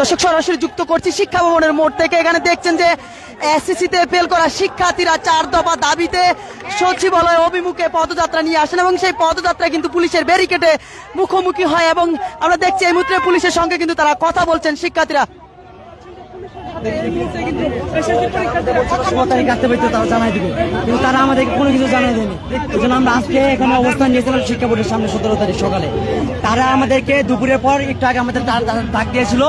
দর্শক সরাসরি যুক্ত করছি শিক্ষা ভবনের মোড় থেকে। এখানে দেখছেন যে এসএসসিতে ফেল করা শিক্ষার্থীরা 4 দফা দাবিতে সচিবালয় অভিমুখে পদযাত্রা নিয়ে আসেন এবং সেই পদযাত্রা কিন্তু পুলিশের ব্যারিকেডে মুখোমুখি হয় এবং আমরা দেখছি এই মুহূর্তে পুলিশের সঙ্গে কিন্তু তারা কথা বলছেন শিক্ষার্থীরা। কিন্তু তারা আমাদেরকে কোনো কিছু জানাই দেয়নি। এই জন্য আমরা আজকে এখানে অবস্থান নিয়েছিলাম শিক্ষা বোর্ডের সামনে 17 তারিখ সকালে। তারা আমাদেরকে দুপুরের পর একটু আগে আমাদের ডাক দিয়েছিল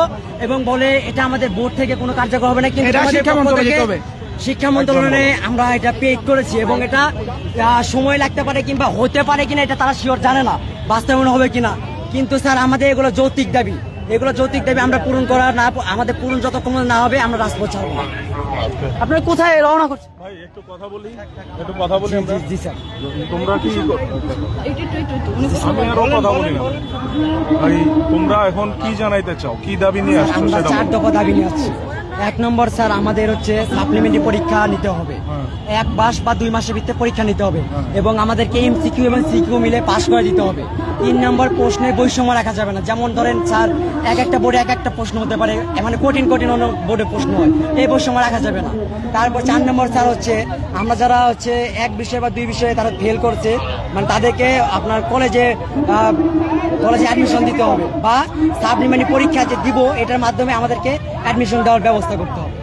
এবং বলে এটা আমাদের বোর্ড থেকে কোনো কার্যকর হবে না, কিন্তু শিক্ষা মন্ত্রণালয়ে আমরা এটা পে করেছি এবং এটা সময় লাগতে পারে কিংবা হতে পারে কিনা এটা তারা শিওর জানে না, বাস্তবায়ন হবে কিনা। কিন্তু স্যার আমাদের এগুলো যৌক্তিক দাবি, আমরা পূরণ করা না, আমাদের পূরণ যতক্ষণ না হবে আমরা রাজপথ ছাড়বো না। আপনারা কোথায় রওনা করছেন? ভাই একটু কথা বলি জি স্যার। তোমরা কি আমি আরো কথা বলি না ভাই, তোমরা এখন কি জানাইতে চাও, কি দাবি নিয়ে আসছো? আমরা 4 দফা দাবি নিয়ে আসছি। 1 নম্বর স্যার আমাদের হচ্ছে সাপ্লিমেন্টারি পরীক্ষা নিতে হবে, 1 মাস বা 2 মাসের ভিতরে পরীক্ষা নিতে হবে এবং আমাদেরকে এমসিকিউ এবং সিকিউ মিলে পাস করে দিতে হবে। 3 নম্বর প্রশ্নে বৈষম্য রাখা যাবে না, যেমন ধরেন স্যার এক একটা বোর্ডে এক একটা প্রশ্ন হতে পারে, মানে কঠিন অন্য বোর্ডে প্রশ্ন হয়, এই বৈষম্য রাখা যাবে না। তারপর 4 নম্বর স্যার হচ্ছে আমরা যারা হচ্ছে 1 বিষয় বা 2 বিষয়ে তারা ফেল করছে, মানে তাদেরকে আপনার কলেজে অ্যাডমিশন দিতে হবে বা সাপ্লিমেন্টারি পরীক্ষা যে দিব এটার মাধ্যমে আমাদেরকে অ্যাডমিশন দেওয়ার ব্যবস্থা করতে হবে।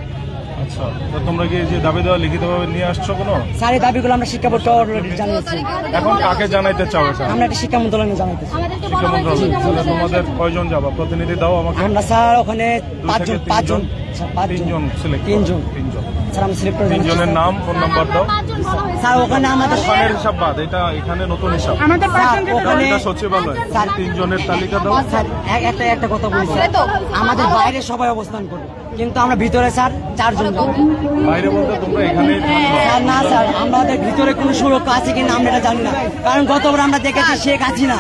আচ্ছা, তো তোমরা কি যে দাবি দেওয়া লিখিতভাবে নিয়ে আসছো কোনো? স্যার এই দাবিগুলো আমরা শিক্ষা বোর্ডকে অলরেডি জানিয়েছি। এখন কাকে জানাইতে চাও? আমরা একটা শিক্ষা মন্ত্রণালয়ে জানাইতেছি। শিক্ষা মন্ত্রণালয়। তোমাদের কয়জন যাবা? প্রতিনিধি দাও আমাকে। আমরা স্যার ওখানে 5 জন 3জন সিলেক্ট। 3 জন স্যার আমরা সিলেক্ট করে 3 জনের নাম, ফোন নাম্বার দাও। স্যার ওখানে আমাদের ওখানের হিসাব বাদ, এটা এখানে নতুন হিসাব। ওখানে সচিবালয় 3 জনের তালিকা দাও। স্যার একটা কথা বলি স্যার, আমাদের বাইরে সবাই অবস্থান করবে কিন্তু আমরা ভিতরে স্যার 4 জন যাব। বাইরে বলতে তোমরা এখানেই থাকবা? স্যার না স্যার, আমাদের ভিতরে কোনো সুরক্ষা আছে কিনা আমরা এটা জানি না, কারণ গতবার আমরা দেখেছি শেখ হাসিনা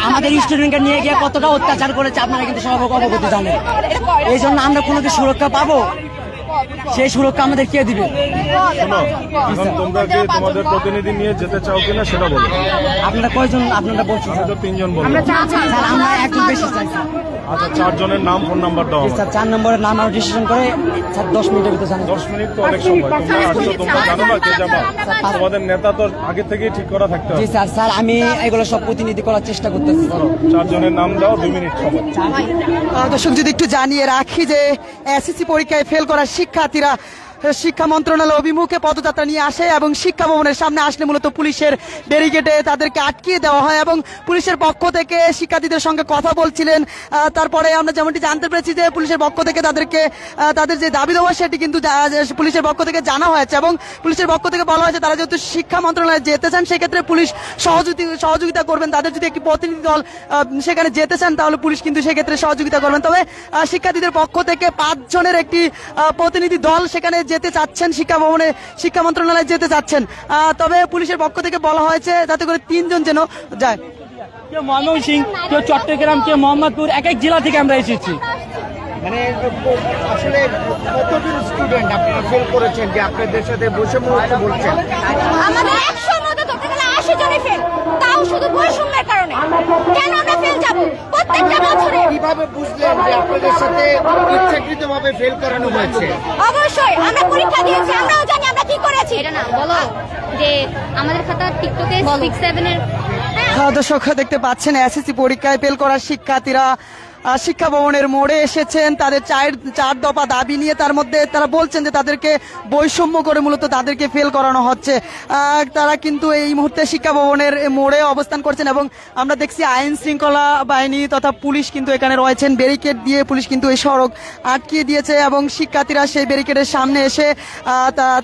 আমাদের স্টুডেন্টকে নিয়ে গিয়ে কতটা অত্যাচার করেছে, আপনারা কিন্তু সব অবগত জানেন। এই জন্য আমরা কোনো কি সুরক্ষা পাবো? সেই সুরক্ষা আমাদের কে দিবে? শোনো, এখন তোমরা কি তোমাদের প্রতিনিধি নিয়ে যেতে চাও কিনা সেটা বলো। আপনারা কয়জন আপনারা বলছেন? আমি তো 3 জন বললাম। স্যার আমরা একজন বেশি চাই স্যার। আচ্ছা, 4 জনের নাম, ফোন নাম্বার দাও। স্যার 4 নম্বরের নাম আমরা ডিসিশন করে স্যার 10 মিনিটের ভিতরে জানাবো। 10 মিনিট তো অনেক সময়। তোমরা আসছো, তোমরা জানো না কে যাবা? তোমাদের নেতা তো আগে থেকেই ঠিক করা থাকতে হবে। জি স্যার, স্যার আমি এগুলো সব প্রতিনিধি করার চেষ্টা করতেছি। 4 জনের নাম দাও, 2 মিনিট সময়। দর্শক যদি একটু জানিয়ে রাখি যে এসএসসি পরীক্ষায় ফেল করা শিক্ষার্থীরা শিক্ষা মন্ত্রণালয় অভিমুখে পদযাত্রা নিয়ে আসে এবং শিক্ষা ভবনের সামনে আসলে মূলত পুলিশের ব্যারিকেডে তাদেরকে আটকিয়ে দেওয়া হয় এবং পুলিশের পক্ষ থেকে শিক্ষার্থীদের সঙ্গে কথা বলছিলেন। তারপরে আমরা যেমনটি জানতে পেরেছি যে পুলিশের পক্ষ থেকে তাদেরকে তাদের যে দাবি দেওয়া সেটি কিন্তু পুলিশের পক্ষ থেকে জানা হয়েছে এবং পুলিশের পক্ষ থেকে বলা হয়েছে তারা যেহেতু শিক্ষা মন্ত্রণালয়ে যেতে চান সেক্ষেত্রে পুলিশ সহযোগিতা করবেন। তাদের যদি একটি প্রতিনিধি দল সেখানে যেতে চান তাহলে পুলিশ কিন্তু সেক্ষেত্রে সহযোগিতা করবেন। তবে শিক্ষার্থীদের পক্ষ থেকে 5 জনের একটি প্রতিনিধি দল সেখানে যেতে চাচ্ছেন, শিক্ষা ভবনে শিক্ষা মন্ত্রণালয়ে যেতে চাচ্ছেন। তবে পুলিশের পক্ষ থেকে বলা হয়েছে যাতে করে 3 জন যেন যায়। কেউ ময়মনসিংহ, কেউ চট্টগ্রাম, কেউ মোহাম্মদপুর, এক এক জেলা থেকে আমরা এসেছি। মানে আসলে কতজন স্টুডেন্ট আপনারা ফেল করেছেন যে আপনাদের সাথে বৈষম্য হচ্ছে বলছেন? আমাদের 100 মধ্যে ধরতে গেলে 80 জনই ফেল, তাও শুধু বৈষম্যের কারণে। কেন আমরা ফেল যাব প্রত্যেকটা বছরে? কিভাবে বুঝলেন যে আপনাদের সাথে ইচ্ছাকৃতভাবে ফেল করানো হয়েছে? অবশ্যই আমরা পরীক্ষা দিয়েছি, আমরাও জানি আমরা কি করেছি। এটা না বলো যে আমাদের খাতা টিকটকে 6-7 এর দর্শক দেখতে পাচ্ছেন এসএসসি পরীক্ষায় ফেল করা শিক্ষার্থীরা শিক্ষা ভবনের মোড়ে এসেছেন তাদের 4 দফা দাবি নিয়ে। তার মধ্যে তারা বলছেন যে তাদেরকে বৈষম্য করে মূলত তাদেরকে ফেল করানো হচ্ছে। তারা কিন্তু এই মুহূর্তে শিক্ষা ভবনের মোড়ে অবস্থান করছেন এবং আমরা দেখছি আইন শৃঙ্খলা বাহিনী তথা পুলিশ কিন্তু এখানে রয়েছেন। ব্যারিকেড দিয়ে পুলিশ কিন্তু এই সড়ক আটকিয়ে দিয়েছে এবং শিক্ষার্থীরা সেই ব্যারিকেডের সামনে এসে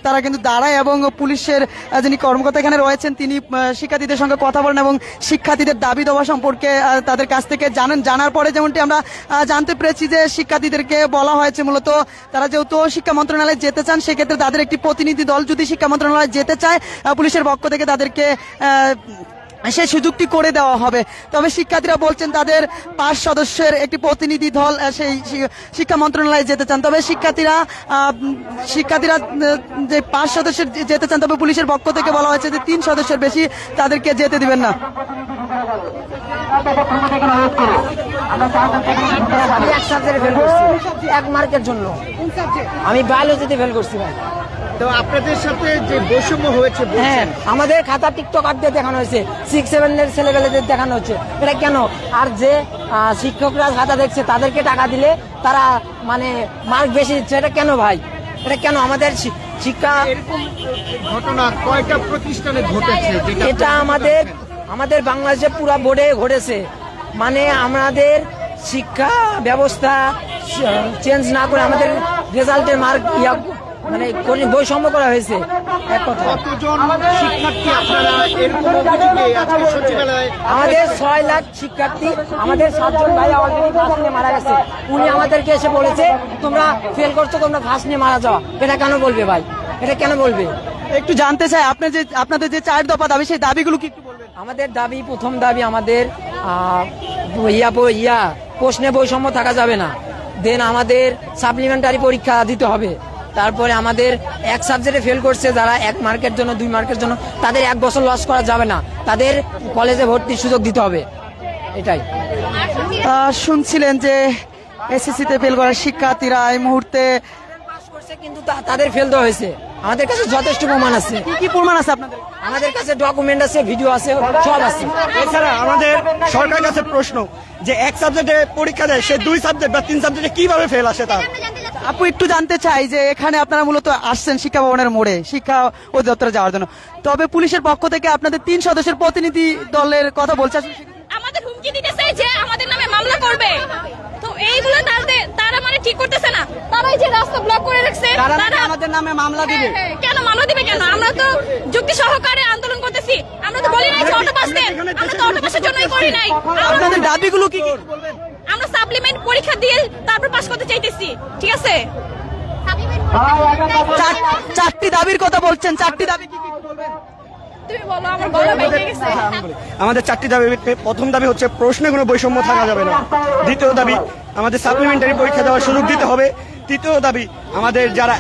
তারা কিন্তু দাঁড়ায় এবং পুলিশের যিনি কর্মকর্তা এখানে রয়েছেন তিনি শিক্ষার্থীদের সঙ্গে কথা বলেন এবং শিক্ষার্থীদের দাবি দেওয়া সম্পর্কে তাদের কাছ থেকে জানার পরে যেমনটি আমরা জানতে পেরেছি যে শিক্ষার্থীদেরকে বলা হয়েছে মূলত তারা যেহেতু শিক্ষা মন্ত্রণালয়ে যেতে চান সেক্ষেত্রে তাদের একটি প্রতিনিধি দল যদি শিক্ষা মন্ত্রণালয়ে যেতে চায় পুলিশের পক্ষ থেকে তাদেরকে সেই সুযোগটি করে দেওয়া হবে। তবে শিক্ষার্থীরা বলছেন তাদের 5 সদস্যের একটি প্রতিনিধি দল সেই শিক্ষা মন্ত্রণালয়ে যেতে চান। তবে শিক্ষার্থীরা যে 5 সদস্যের যেতে চান, তবে পুলিশের পক্ষ থেকে বলা হয়েছে যে 3 সদস্যের বেশি তাদেরকে যেতে দিবেন না। আমি এক সাবজেক্টে ফেল করছি, এক মার্কের জন্য। আমি বায়োলজিতে ফেল করছি ভাই। তো আপনাদের সাথে যে বৈষম্য হয়েছে হ্যাঁ, বলছেন, আমাদের খাতা টিকটক আপ দিয়ে দেখানো হয়েছে, 6-7 এর ছেলেবেলেদের দেখানো হচ্ছে। এটা কেন? আর যে শিক্ষকরা খাতা দেখছে তাদেরকে টাকা দিলে তারা মানে মার্ক বেশি দিচ্ছে, এটা কেন ভাই? এটা কেন? আমাদের শিক্ষা, এরকম ঘটনা কয়টা প্রতিষ্ঠানে ঘটেছে? যেটা এটা আপনি আমাদের বাংলাদেশে পুরো বোর্ডে ঘটেছে। মানে আমাদের শিক্ষা ব্যবস্থা চেঞ্জ না করে আমাদের রেজাল্টের মার্ক মানে বৈষম্য করা হয়েছে, এক কথা। কতজন শিক্ষার্থী আপনারা এরকম অভিযোগে আজকে সচিবালয়ে? আমাদের 6 লাখ শিক্ষার্থী, আমাদের 7 জন ভাই অলরেডি ফার্স্ট নিয়ে মারা গেছে। উনি আমাদেরকে এসে বলেছে তোমরা ফেল করছো, তোমরা ফার্স্ট নিয়ে মারা যাওয়া। এটা কেন বলবে ভাই? এটা কেন বলবে? একটু জানতে চাই আপনাদের যে 4 দফা দাবি, সেই দাবিগুলো কি একটু বলবেন? আমাদের দাবি, প্রথম দাবি আমাদের প্রশ্নে বৈষম্য থাকা যাবে না। দেন আমাদের সাপ্লিমেন্টারি পরীক্ষা দিতে হবে। তারপরে আমাদের এক সাবজেক্টে ফেল করছে যারা, 1 মার্কের জন্য 2 মার্কের জন্য, তাদের 1 বছর লস করা যাবে না, তাদের কলেজে ভর্তির সুযোগ দিতে হবে। এটাই। শুনছিলেন যে এসএসসিতে ফেল করা শিক্ষার্থীরা এই মুহূর্তে পাস করছে কিন্তু তাদের ফেল দেওয়া হয়েছে। আমাদের কাছে যথেষ্ট প্রমাণ আছে। কি প্রমাণ আছে আপনাদের? আমাদের কাছে ডকুমেন্ট আছে, ভিডিও আছে, সব আছে। এছাড়া আমাদের সরকারের কাছে প্রশ্ন যে এক সাবজেক্টে পরীক্ষা দেয়, সে 2 সাবজেক্ট বা 3 সাবজেক্টে কিভাবে ফেল আসে তার? আপু একটু জানতে চাই যে এখানে আপনারা মূলত আসছেন শিক্ষা ভবনের মোড়ে শিক্ষা অধিদপ্তরে যাওয়ার জন্য, তবে পুলিশের পক্ষ থেকে আপনাদের 3 সদস্যের প্রতিনিধি দলের কথা বলছে। আমাদের হুমকি দিতেছে যে আমাদের নামে মামলা করবে। তো এইগুলো তারা মানে ঠিক করতেছে না। তারা এই যে রাস্তা ব্লক করে রাখছে, তারা আমাদের নামে মামলা দিবে। হ্যাঁ, কেন মামলা দিবে কেন? আমরা তো যুক্তি সহকারে আন্দোলন করতেছি। আমরা তো বলি নাই যে অটো পাস দেন, আমরা তো অটো পাসের জন্যই করি নাই। আপনাদের দাবিগুলো কি কি? আমরা সাপ্লিমেন্ট পরীক্ষা দিয়ে তারপর পাস করতে চাইতেছি, ঠিক আছে? 4টি দাবির কথা বলছেন, 4টি দাবি কি কি বলবেন? তুমি বলো, আমার বলা হয়ে গেছে। আমাদের 4টি দাবি। প্রথম দাবি হচ্ছে প্রশ্নে কোনো বৈষম্য থাকা যাবে না। দ্বিতীয় দাবি আমাদের সাপ্লিমেন্টারি পরীক্ষা দেওয়ার সুযোগ দিতে হবে। তৃতীয় দাবি আমাদের যারা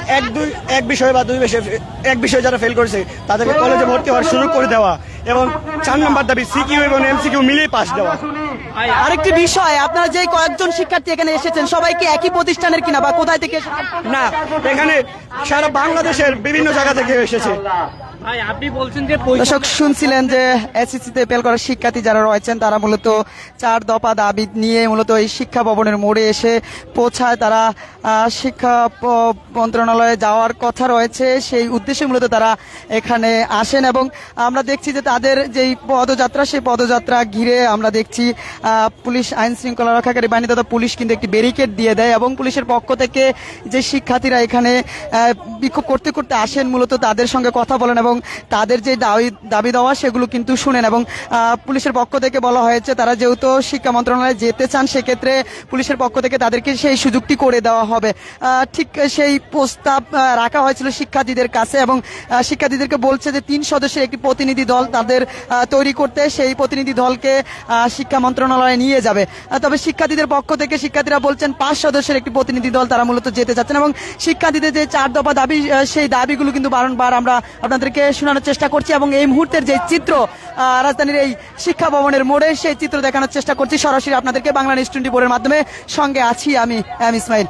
এক বিষয় বা 2 বিষয়ে এক বিষয়ে যারা ফেল করেছে তাদেরকে কলেজে ভর্তি হওয়ার সুযোগ করে দেওয়া। এবং 4 নম্বর দাবি সিকিউ এবং এমসিকিউ মিলিয়ে পাস দেওয়া। আরেকটি বিষয়, আপনারা যে কয়েকজন শিক্ষার্থী এখানে এসেছেন সবাই কি একই প্রতিষ্ঠানের কিনা বা কোথায় থেকে এসেছেন? না, এখানে সারা বাংলাদেশের বিভিন্ন জায়গা থেকে এসেছে। ভাই আপনি বলছেন যে দর্শক শুনছিলেন যে এসএসসিতে ফেল করা শিক্ষার্থী যারা রয়েছেন তারা মূলত 4 দফা দাবি নিয়ে মূলত এই শিক্ষা ভবনের মোড়ে এসে পৌঁছায়। তারা শিক্ষা মন্ত্রণালয়ে যাওয়ার কথা রয়েছে, সেই উদ্দেশ্যে মূলত তারা এখানে আসেন। এবং আমরা দেখছি যে তাদের যেই পদযাত্রা, সেই পদযাত্রা ঘিরে আমরা দেখছি পুলিশ, আইন শৃঙ্খলা রক্ষাকারী বাহিনী তথা পুলিশ কিন্তু একটি ব্যারিকেড দিয়ে দেয়। এবং পুলিশের পক্ষ থেকে যে শিক্ষার্থীরা এখানে বিক্ষোভ করতে করতে আসেন মূলত তাদের সঙ্গে কথা বলেন এবং তাদের যে দাবি দেওয়া সেগুলো কিন্তু শুনেন। এবং পুলিশের পক্ষ থেকে বলা হয়েছে তারা যেহেতু শিক্ষা মন্ত্রণালয়ে যেতে চান সেক্ষেত্রে পুলিশের পক্ষ থেকে তাদেরকে সেই সুযোগটি করে দেওয়া হবে। ঠিক সেই প্রস্তাব রাখা হয়েছিল শিক্ষার্থীদের কাছে এবং শিক্ষার্থীদেরকে বলছে যে 3 সদস্যের একটি প্রতিনিধি দল তাদের তৈরি করতে, সেই প্রতিনিধি দলকে শিক্ষা মন্ত্রণালয়ে নিয়ে যাবে। তবে শিক্ষার্থীদের পক্ষ থেকে শিক্ষার্থীরা বলছেন 5 সদস্যের একটি প্রতিনিধি দল তারা মূলত যেতে চাচ্ছেন। এবং শিক্ষার্থীদের যে 4 দফা দাবি, সেই দাবিগুলো কিন্তু বারংবার আমরা আপনাদেরকে শোনানোর চেষ্টা করছি। এবং এই মুহূর্তের যে চিত্র রাজধানীর এই শিক্ষা ভবনের মোড়ে, সেই চিত্র দেখানোর চেষ্টা করছি সরাসরি আপনাদেরকে বাংলা নিউজ 24 এর মাধ্যমে। সঙ্গে আছি আমি ইসমাইল।